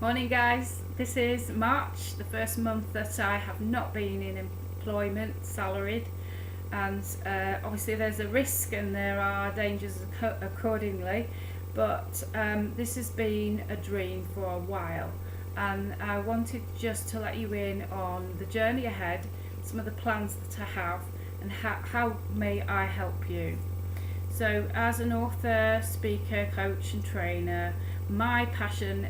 Morning guys, this is March, the first month that I have not been in employment, salaried, and obviously there's a risk and there are dangers accordingly, but this has been a dream for a while, and I wanted just to let you in on the journey ahead, some of the plans that I have, and how may I help you. So as an author, speaker, coach and trainer, my passion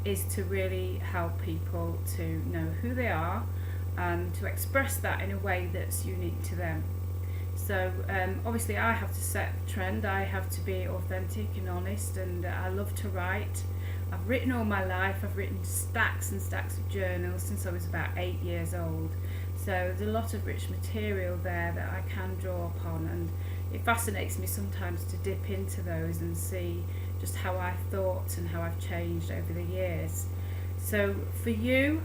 is to really help people to know who they are and to express that in a way that's unique to them. So obviously I have to set the trend, I have to be authentic and honest, and I love to write. I've written all my life, I've written stacks and stacks of journals since I was about 8 years old. So there's a lot of rich material there that I can draw upon, and it fascinates me sometimes to dip into those and see just how I've thought and how I've changed over the years. So for you,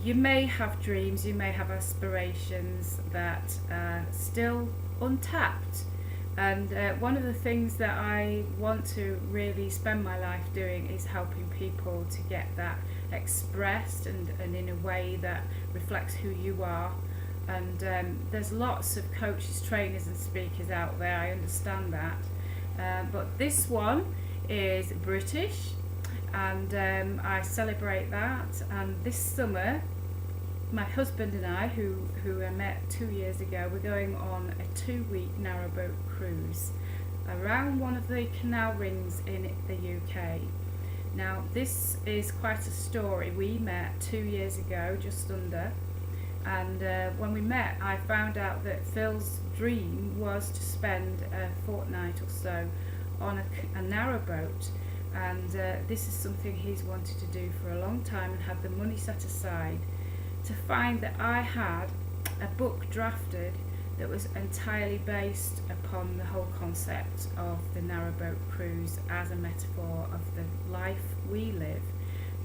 you may have dreams, you may have aspirations that are still untapped. And one of the things that I want to really spend my life doing is helping people to get that expressed and in a way that reflects who you are. And there's lots of coaches, trainers and speakers out there, I understand that. But this one is British, and I celebrate that. And this summer, my husband and I, who I met 2 years ago, we're going on a 2-week narrowboat cruise around one of the canal rings in the UK. Now this is quite a story. We met 2 years ago, just under, and when we met I found out that Phil's dream was to spend a fortnight or so on a narrowboat, and this is something he's wanted to do for a long time and had the money set aside. To find that I had a book drafted that was entirely based upon the whole concept of the narrowboat cruise as a metaphor of the life we live,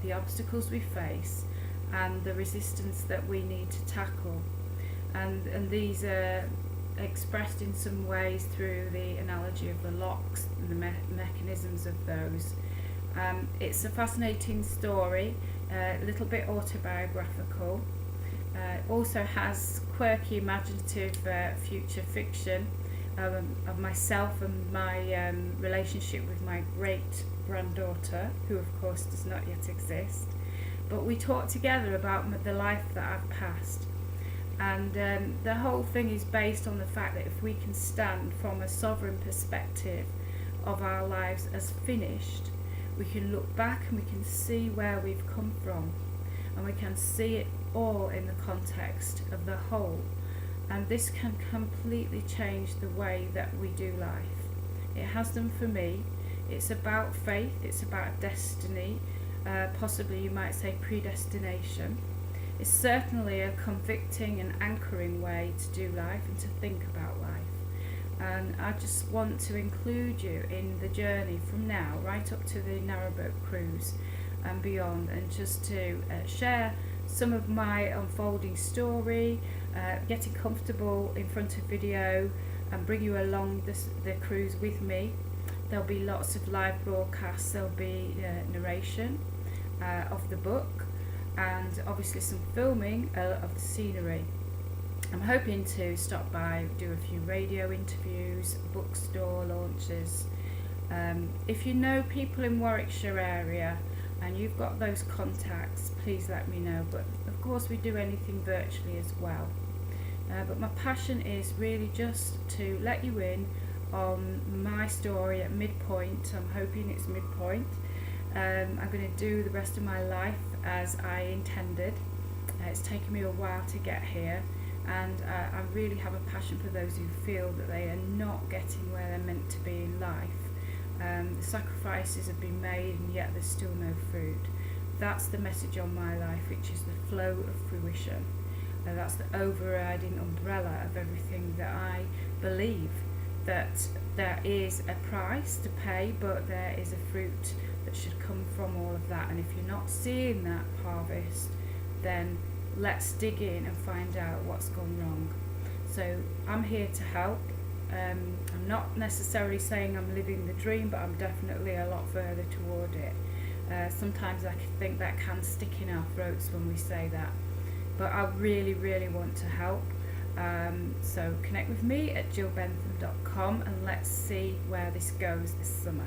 the obstacles we face, and the resistance that we need to tackle. And these are expressed in some ways through the analogy of the locks and the mechanisms of those. It's a fascinating story, a little bit autobiographical. It also has quirky, imaginative future fiction of myself and my relationship with my great granddaughter, who of course does not yet exist. But we talk together about the life that I've passed, and the whole thing is based on the fact that if we can stand from a sovereign perspective of our lives as finished, we can look back and we can see where we've come from, and we can see it all in the context of the whole, and this can completely change the way that we do life. It has done for me. It's about faith, it's about destiny, possibly you might say predestination. It's certainly a convicting and anchoring way to do life and to think about life. And I just want to include you in the journey from now right up to the narrowboat cruise and beyond, and just to share some of my unfolding story, getting comfortable in front of video and bring you along the cruise with me. There'll be lots of live broadcasts, there'll be narration of the book, and obviously some filming of the scenery. I'm hoping to stop by, do a few radio interviews, bookstore launches. If you know people in Warwickshire area and you've got those contacts, please let me know. But of course we do anything virtually as well. But my passion is really just to let you in on my story at midpoint. I'm hoping it's midpoint. I'm going to do the rest of my life as I intended. It's taken me a while to get here, and I really have a passion for those who feel that they are not getting where they're meant to be in life. The sacrifices have been made and yet there's still no fruit. That's the message on my life, which is the flow of fruition. That's the overriding umbrella of everything that I believe, that there is a price to pay, but there is a fruit that should come from all of that. And if you're not seeing that harvest, then let's dig in and find out what's gone wrong. So I'm here to help. I'm not necessarily saying I'm living the dream, but I'm definitely a lot further toward it. Sometimes I think that can stick in our throats when we say that, but I really, really want to help. So connect with me at jillbentham.com and let's see where this goes this summer.